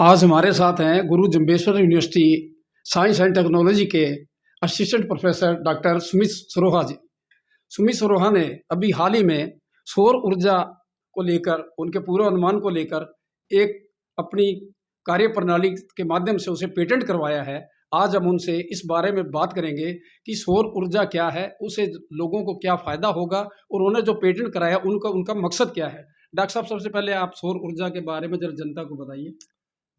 आज हमारे साथ हैं Guru Jambheshwar university science and technology के assistant professor doctor Sumit Saroha ji. Sumit Saroha ने अभी हाल ही में सौर ऊर्जा को लेकर, उनके पूर्वानुमान को लेकर एक अपनी कार्य प्रणाली के माध्यम से उसे पेटेंट करवाया है। आज हम उनसे इस बारे में बात करेंगे कि सौर ऊर्जा क्या है, उससे लोगों को क्या फ़ायदा होगा और उन्हें जो पेटेंट कराया उनका मकसद क्या है। डॉक्टर साहब, सबसे पहले आप सौर ऊर्जा के बारे में जरा जनता को बताइए।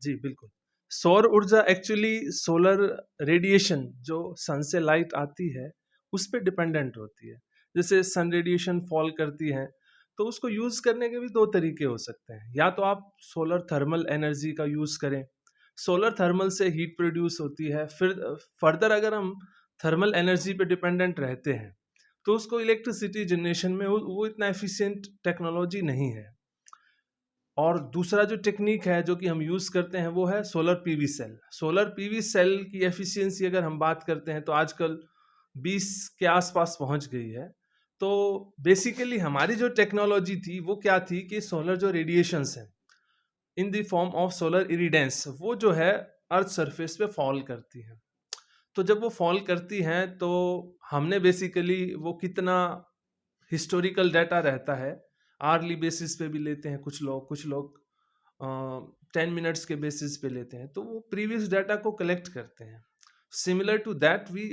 जी बिल्कुल। सौर ऊर्जा एक्चुअली सोलर रेडिएशन जो सन से लाइट आती है उस पर डिपेंडेंट होती है। जैसे सन रेडिएशन फॉल करती है तो उसको यूज करने के भी दो तरीके हो सकते हैं। या तो आप सोलर थर्मल एनर्जी का यूज करें, सोलर थर्मल से हीट प्रोड्यूस होती है। फिर फर्दर अगर हम थर्मल एनर्जी पे डिपेंडेंट रहते हैं तो उसको इलेक्ट्रिसिटी जनरेशन में वो इतना एफिशिएंट टेक्नोलॉजी नहीं है। और दूसरा जो टेक्निक है जो कि हम यूज़ करते हैं वो है solar PV cell. Solar PV cell की एफिशिएंसी अगर हम बात करते हैं तो आजकल 20 के आसपास पहुंच गई है। तो बेसिकली हमारी जो टेक्नोलॉजी थी वो क्या थी कि सोलर जो रेडिएशंस हैं in the form of solar irradiance वो जो है अर्थ सरफेस पे फॉल करती हैं। तो जब वो फॉल करती हैं तो हमने बेसिकली वो कितना हिस्टोरिकल डाटा रहता है, आर्ली बेसिस पे भी लेते हैं कुछ लोग 10 मिनट्स के बेसिस पे लेते हैं, तो वो प्रीवियस डाटा को कलेक्ट करते हैं। सिमिलर टू दैट वी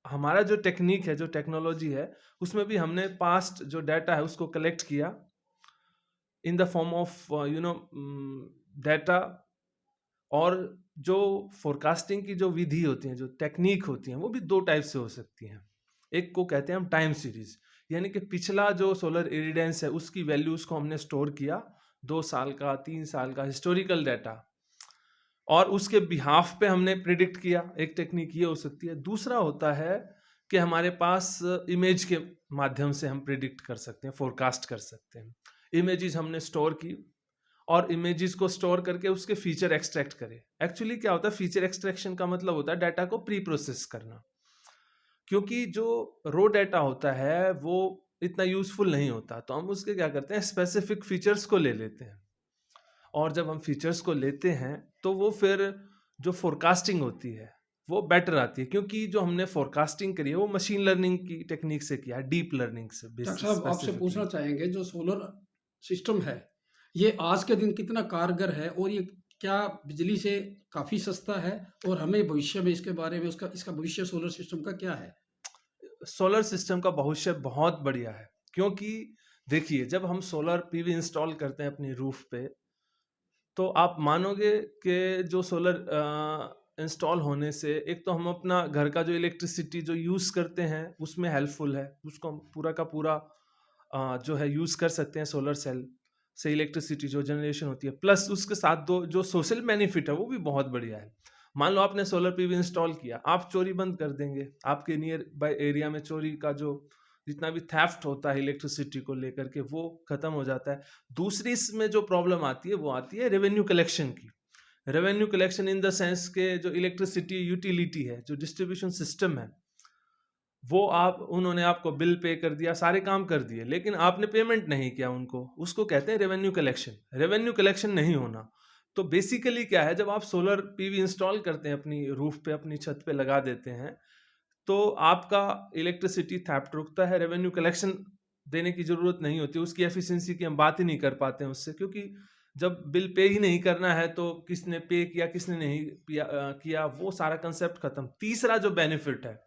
हमारा जो टेक्निक है, जो टेक्नोलॉजी है, उसमें भी हमने पास्ट जो डाटा है उसको कलेक्ट किया इन द फॉर्म ऑफ डाटा। और जो फोरकास्टिंग की जो विधि होती है, जो टेक्निक होती है, वो भी दो टाइप से हो सकती हैं। एक को कहते हैं हम टाइम सीरीज, यानी कि पिछला जो सोलर इरिडेंस है उसकी वैल्यूज को हमने स्टोर किया, 2 साल का 3 साल का हिस्टोरिकल डाटा, और उसके बिहाफ पे हमने प्रिडिक्ट किया। एक टेक्निक ये हो सकती है। दूसरा होता है कि हमारे पास इमेज के माध्यम से हम प्रिडिक्ट कर सकते हैं, फोरकास्ट कर सकते हैं। इमेजेस हमने स्टोर की और इमेजेस को स्टोर करके उसके फीचर एक्सट्रैक्ट करें। एक्चुअली क्या होता है, फीचर एक्सट्रैक्शन का मतलब होता है डाटा को प्री प्रोसेस करना, क्योंकि जो रो डाटा होता है वो इतना यूजफुल नहीं होता। तो हम उसके क्या करते हैं, स्पेसिफिक फीचर्स को ले लेते हैं, और जब हम फीचर्स को लेते हैं तो वो फिर जो फोरकास्टिंग होती है वो बेटर आती है, क्योंकि जो हमने फोरकास्टिंग करी है वो मशीन लर्निंग की टेक्निक से किया है, डीप लर्निंग से। डॉक्टर साहब, आपसे पूछना चाहेंगे, जो सोलर सिस्टम है ये आज के दिन कितना कारगर है और ये क्या बिजली से काफ़ी सस्ता है, और हमें भविष्य में इसके बारे में इसका भविष्य सोलर सिस्टम का क्या है? सोलर सिस्टम का भविष्य बहुत बढ़िया है, क्योंकि देखिए जब हम सोलर पीवी इंस्टॉल करते हैं अपनी रूफ पे, तो आप मानोगे कि जो सोलर इंस्टॉल होने से एक तो हम अपना घर का जो इलेक्ट्रिसिटी जो यूज़ करते हैं उसमें हेल्पफुल है, उसको हम पूरा का पूरा जो है यूज़ कर सकते हैं सोलर सेल से, इलेक्ट्रिसिटी जो जनरेशन होती है। प्लस उसके साथ दो जो सोशल बेनिफिट है वो भी बहुत बढ़िया है। मान लो आपने सोलर पीवी इंस्टॉल किया, आप चोरी बंद कर देंगे, आपके नियर बाय एरिया में चोरी का जो जितना भी थेफ्ट होता है इलेक्ट्रिसिटी को लेकर के वो खत्म हो जाता है। दूसरी इसमें जो प्रॉब्लम आती है वो आती है रेवेन्यू कलेक्शन की। Revenue collection in the sense के जो इलेक्ट्रिसिटी यूटिलिटी है, जो डिस्ट्रीब्यूशन सिस्टम है, वो उन्होंने आपको बिल पे कर दिया, सारे काम कर दिए, लेकिन आपने पेमेंट नहीं किया उनको, उसको कहते हैं रेवेन्यू कलेक्शन। रेवेन्यू कलेक्शन नहीं होना। तो बेसिकली क्या है, जब आप सोलर पीवी इंस्टॉल करते हैं अपनी रूफ पे, अपनी छत पे लगा देते हैं, तो आपका इलेक्ट्रिसिटी थेफ्ट रुकता है, रेवेन्यू कलेक्शन देने की जरूरत नहीं होती, उसकी एफिशिएंसी की हम बात ही नहीं कर पाते हैं उससे, क्योंकि जब बिल पे ही नहीं करना है तो किसने पे किया किसने नहीं किया, वो सारा कंसेप्ट खत्म। तीसरा जो बेनिफिट है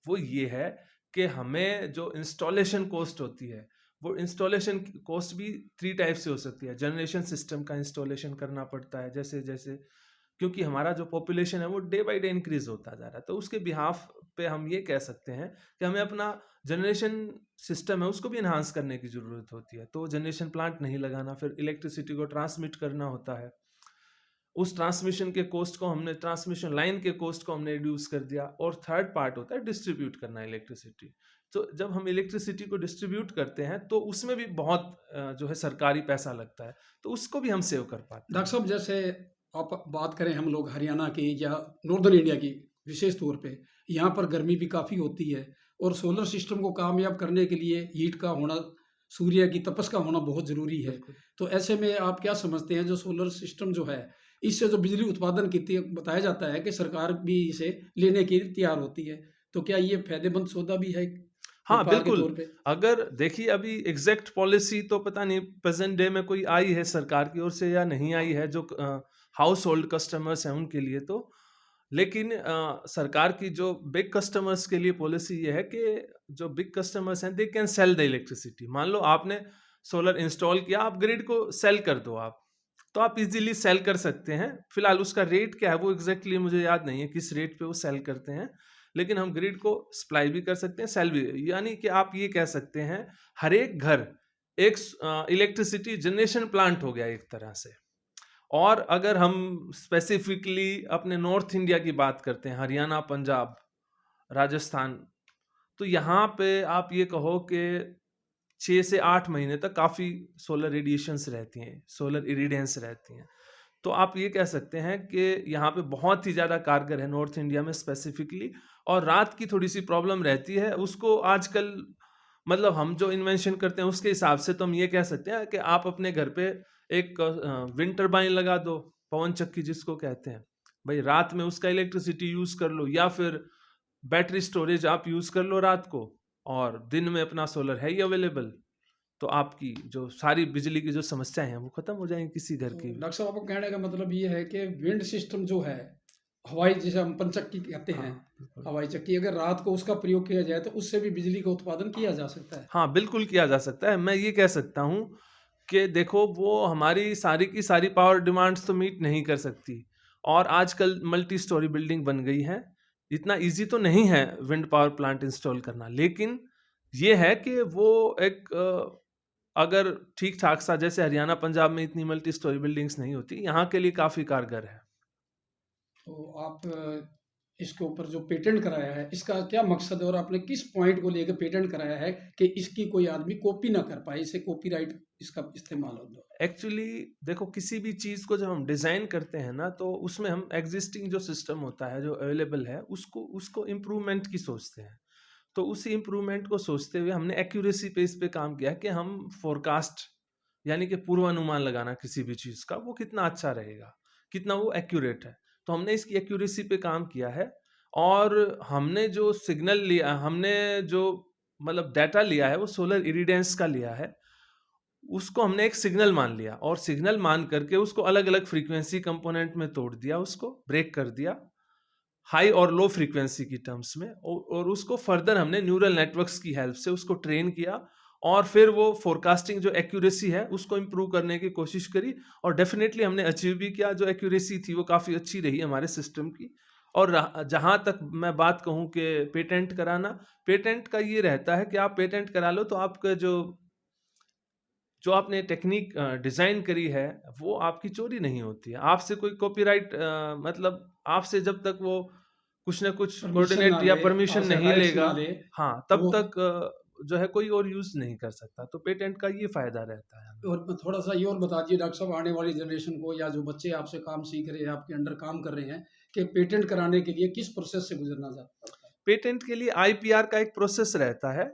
वो ये है कि हमें जो इंस्टॉलेशन कॉस्ट होती है, वो इंस्टॉलेशन कॉस्ट भी 3 टाइप से हो सकती है। जनरेशन सिस्टम का इंस्टॉलेशन करना पड़ता है जैसे जैसे, क्योंकि हमारा जो पॉपुलेशन है वो डे बाय डे इंक्रीज होता जा रहा है, तो उसके बिहाफ पे हम ये कह सकते हैं कि हमें अपना जनरेशन सिस्टम है उसको भी इन्हांस करने की ज़रूरत होती है। तो जनरेशन प्लांट नहीं लगाना, फिर इलेक्ट्रिसिटी को ट्रांसमिट करना होता है, उस ट्रांसमिशन के कॉस्ट को हमने, ट्रांसमिशन लाइन के कॉस्ट को हमने रिड्यूस कर दिया। और थर्ड पार्ट होता है डिस्ट्रीब्यूट करना इलेक्ट्रिसिटी। तो जब हम इलेक्ट्रिसिटी को डिस्ट्रीब्यूट करते हैं तो उसमें भी बहुत जो है सरकारी पैसा लगता है, तो उसको भी हम सेव कर पाते हैं। डॉक्टर साहब, जैसे आप बात करें हम लोग हरियाणा की या नॉर्दर्न इंडिया की, विशेष तौर पे यहाँ पर गर्मी भी काफ़ी होती है और सोलर सिस्टम को कामयाब करने के लिए हीट का होना, सूर्य की तपस का होना बहुत ज़रूरी है। बिल्कुल। तो ऐसे में आप क्या समझते हैं, जो सोलर सिस्टम जो है, इससे जो बिजली उत्पादन की बताया जाता है कि सरकार भी इसे लेने की तैयार होती है, तो क्या ये फायदेमंद सौदा भी है हाँ, उत्पाद के बिल्कुल। तौर पे? अगर देखिए अभी एग्ज़ैक्ट पॉलिसी तो पता नहीं प्रेज़ेंट डे में कोई आई है सरकार की ओर से या नहीं आई है, जो हाउस होल्ड कस्टमर्स हैं उनके लिए तो। लेकिन सरकार की जो बिग कस्टमर्स के लिए पॉलिसी ये है कि जो बिग कस्टमर्स हैं they can sell the electricity. मान लो आपने सोलर इंस्टॉल किया, आप ग्रिड को सेल कर दो आप, तो आप इज़िली सेल कर सकते हैं। फिलहाल उसका रेट क्या है वो एग्ज़ैक्टली मुझे याद नहीं है किस रेट पे वो सेल करते हैं। लेकिन हम ग्रिड को सप्लाई भी कर सकते हैं, सेल भी। यानी कि आप ये कह सकते हैं हर एक घर एक इलेक्ट्रिसिटी जनरेशन प्लांट हो गया एक तरह से। और अगर हम स्पेसिफिकली अपने नॉर्थ इंडिया की बात करते हैं, हरियाणा, पंजाब, राजस्थान, तो यहाँ पे आप ये कहो कि 6 से 8 महीने तक काफ़ी सोलर रेडिएशंस रहती हैं, सोलर इरिडियंस रहती हैं। तो आप ये कह सकते हैं कि यहाँ पे बहुत ही ज़्यादा कारगर है नॉर्थ इंडिया में स्पेसिफिकली। और रात की थोड़ी सी प्रॉब्लम रहती है, उसको आजकल मतलब हम जो इन्वेंशन करते हैं उसके हिसाब से तो हम ये कह सकते हैं कि आप अपने घर पे एक विंड टरबाइन लगा दो, पवन चक्की जिसको कहते हैं। भाई रात में उसका इलेक्ट्रिसिटी यूज़ कर लो, या फिर बैटरी स्टोरेज आप यूज़ कर लो रात को, और दिन में अपना सोलर है ही अवेलेबल। तो आपकी जो सारी बिजली की जो समस्याएं हैं वो खत्म हो जाएंगी किसी घर तो की भी। डॉक्टर साहब, आपको कहने का मतलब ये है कि विंड सिस्टम जो है, हवाई जिसे हम पंचक्की कहते हैं, हाँ, बिल्कुल। हवाई चक्की, अगर रात को उसका प्रयोग किया जाए तो उससे भी बिजली का उत्पादन किया जा सकता है। हाँ, बिल्कुल किया जा सकता है। मैं ये कह सकता हूँ कि देखो वो हमारी सारी की सारी पावर डिमांड्स तो मीट नहीं कर सकती, और आजकल मल्टी स्टोरी बिल्डिंग बन गई है। इतना ईज़ी तो नहीं है विंड पावर प्लांट इंस्टॉल करना, लेकिन ये है कि वो एक अगर ठीक-ठाक सा, जैसे हरियाणा, पंजाब में इतनी मल्टी स्टोरी बिल्डिंग्स नहीं होती, यहाँ के लिए काफ़ी कारगर है। तो आप इसके ऊपर जो पेटेंट कराया है, इसका क्या मकसद है और आपने किस पॉइंट को लेकर पेटेंट कराया है कि इसकी कोई आदमी कॉपी ना कर पाए, इसे कॉपीराइट इसका इस्तेमाल हो? एक्चुअली देखो किसी भी चीज़ को जब हम डिज़ाइन करते हैं ना, तो उसमें हम एग्जिस्टिंग जो सिस्टम होता है, जो अवेलेबल है, उसको उसको इम्प्रूवमेंट की सोचते हैं। तो उसी इम्प्रूवमेंट को सोचते हुए हमने एक्यूरेसी पे इस पे काम किया कि हम फोरकास्ट, यानी कि पूर्वानुमान लगाना किसी भी चीज़ का, वो कितना अच्छा रहेगा, कितना वो एक्यूरेट है। तो हमने इसकी एक्यूरेसी पे काम किया है। और हमने जो सिग्नल लिया, हमने जो मतलब डाटा लिया है वो सोलर इरिडेंस का लिया है। उसको हमने एक सिग्नल मान लिया, और सिग्नल मान करके उसको अलग-अलग फ्रीक्वेंसी कंपोनेंट में तोड़ दिया, उसको ब्रेक कर दिया हाई और लो फ्रीक्वेंसी की टर्म्स में। और उसको फर्दर हमने न्यूरल नेटवर्क्स की हेल्प से उसको ट्रेन किया, और फिर वो फोरकास्टिंग जो एक्यूरेसी है उसको इम्प्रूव करने की कोशिश करी, और डेफिनेटली हमने अचीव भी किया। जो एक्यूरेसी थी वो काफ़ी अच्छी रही हमारे सिस्टम की। और जहाँ तक मैं बात कहूँ कि पेटेंट कराना, पेटेंट का ये रहता है कि आप पेटेंट करा लो तो आपका जो जो आपने टेक्निक डिज़ाइन करी है वो आपकी चोरी नहीं होती है। आपसे कोई कॉपीराइट मतलब आपसे जब तक वो कुछ ना कुछ परमिशन ना कोऑर्डिनेट या ले, परमिशन आपसे नहीं राइट्स लेगा, ना ले, हाँ, तो तब वो। तक जो है कोई और यूज़ नहीं कर सकता। तो पेटेंट का ये फ़ायदा रहता है हमें। और थोड़ा सा ये और बता दीजिए डॉक्टर साहब, आने वाली जनरेशन को या जो बच्चे आपसे काम सीख रहे हैं, आपके अंडर काम कर रहे हैं, कि पेटेंट कराने के लिए किस प्रोसेस से गुजरना पड़ता है? पेटेंट के लिए आईपीआर का एक प्रोसेस रहता है।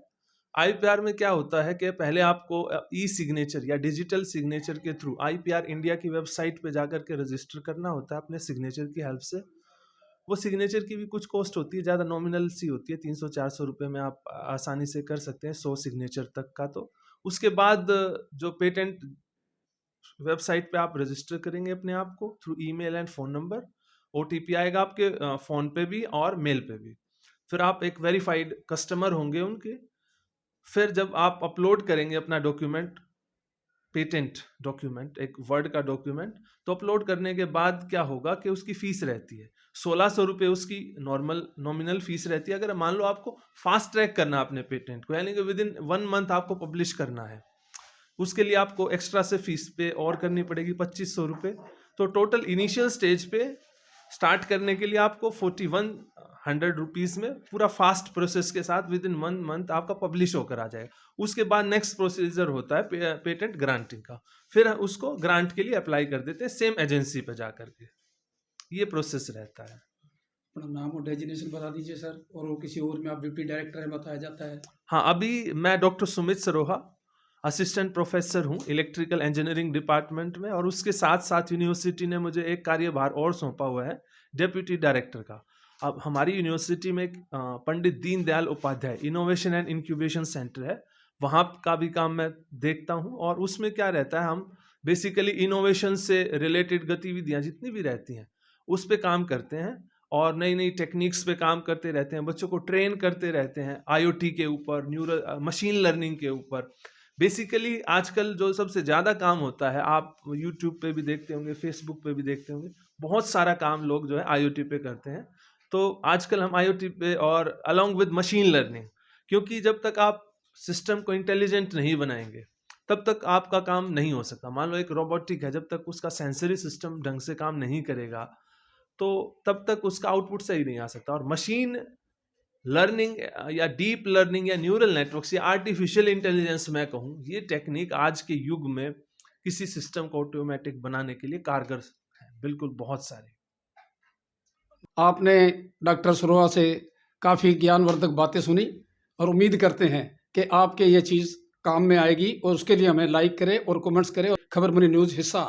आईपीआर में क्या होता है कि पहले आपको ई सिग्नेचर या डिजिटल सिग्नेचर के थ्रू आईपीआर इंडिया की वेबसाइट पे जाकर के रजिस्टर करना होता है अपने सिग्नेचर की हेल्प से। वो सिग्नेचर की भी कुछ कॉस्ट होती है, ज़्यादा नॉमिनल सी होती है, 300-400 रुपये में आप आसानी से कर सकते हैं 100 सिग्नेचर तक का। तो उसके बाद जो पेटेंट वेबसाइट पे आप रजिस्टर करेंगे अपने आप को through email and phone number, OTP आएगा आपके फ़ोन पे भी और मेल पे भी। फिर आप एक वेरीफाइड कस्टमर होंगे उनके। फिर जब आप अपलोड करेंगे अपना डॉक्यूमेंट, पेटेंट डॉक्यूमेंट, एक वर्ड का डॉक्यूमेंट, तो अपलोड करने के बाद क्या होगा कि उसकी फ़ीस रहती है 1600 रुपये, उसकी नॉर्मल नॉमिनल फ़ीस रहती है। अगर मान लो आपको फास्ट ट्रैक करना है अपने पेटेंट को, यानी कि विद इन 1 मंथ आपको पब्लिश करना है, उसके लिए आपको एक्स्ट्रा से फीस पे और करनी पड़ेगी 2500 रुपये। तो टोटल इनिशियल स्टेज पे स्टार्ट करने के लिए आपको 4100 रुपीज़ में पूरा फास्ट प्रोसेस के साथ विद इन 1 मंथ आपका पब्लिश होकर आ जाएगा। उसके बाद नेक्स्ट प्रोसीजर होता है पेटेंट ग्रांटिंग का, फिर उसको ग्रांट के लिए अप्लाई कर देते हैं सेम एजेंसी पे जा करके। ये प्रोसेस रहता है। अपना नाम और डेजिग्नेशन बता दीजिए सर, और वो किसी और में आप डिप्टी डायरेक्टर है बताया जाता है। हाँ, अभी मैं doctor Sumit Saroha assistant professor हूँ इलेक्ट्रिकल इंजीनियरिंग डिपार्टमेंट में, और उसके साथ साथ यूनिवर्सिटी ने मुझे एक कार्यभार और सौंपा हुआ है डेप्यूटी डायरेक्टर का। अब हमारी यूनिवर्सिटी में एक Pandit Deendayal Upadhyaya innovation and incubation centre है, वहाँ का भी काम मैं देखता हूँ। और उसमें क्या रहता है, हम बेसिकली इनोवेशन से रिलेटेड गतिविधियाँ जितनी भी रहती हैं उस पे काम करते हैं, और नई नई टेक्निक्स पे काम करते रहते हैं, बच्चों को ट्रेन करते रहते हैं आईओटी के ऊपर, न्यूरल मशीन लर्निंग के ऊपर। बेसिकली आजकल जो सबसे ज़्यादा काम होता है, आप यूट्यूब पे भी देखते होंगे, फेसबुक पे भी देखते होंगे, बहुत सारा काम लोग जो है आईओटी पे करते हैं। तो आजकल हम आईओटी पे और अलॉन्ग विद मशीन लर्निंग, क्योंकि जब तक आप सिस्टम को इंटेलिजेंट नहीं बनाएंगे तब तक आपका काम नहीं हो सकता। मान लो एक रोबोटिक है, जब तक उसका सेंसरी सिस्टम ढंग से काम नहीं करेगा तो तब तक उसका आउटपुट सही नहीं आ सकता। और मशीन लर्निंग या डीप लर्निंग या न्यूरल नेटवर्क्स या आर्टिफिशियल इंटेलिजेंस मैं कहूँ, ये टेक्निक आज के युग में किसी सिस्टम को ऑटोमेटिक बनाने के लिए कारगर है, बिल्कुल बहुत सारे। आपने डॉक्टर सरोहा से काफ़ी ज्ञानवर्धक बातें सुनी, और उम्मीद करते हैं कि आपके ये चीज़ काम में आएगी, और उसके लिए हमें लाइक करें और कमेंट्स करें, और खबर मनी न्यूज़ हिस्सा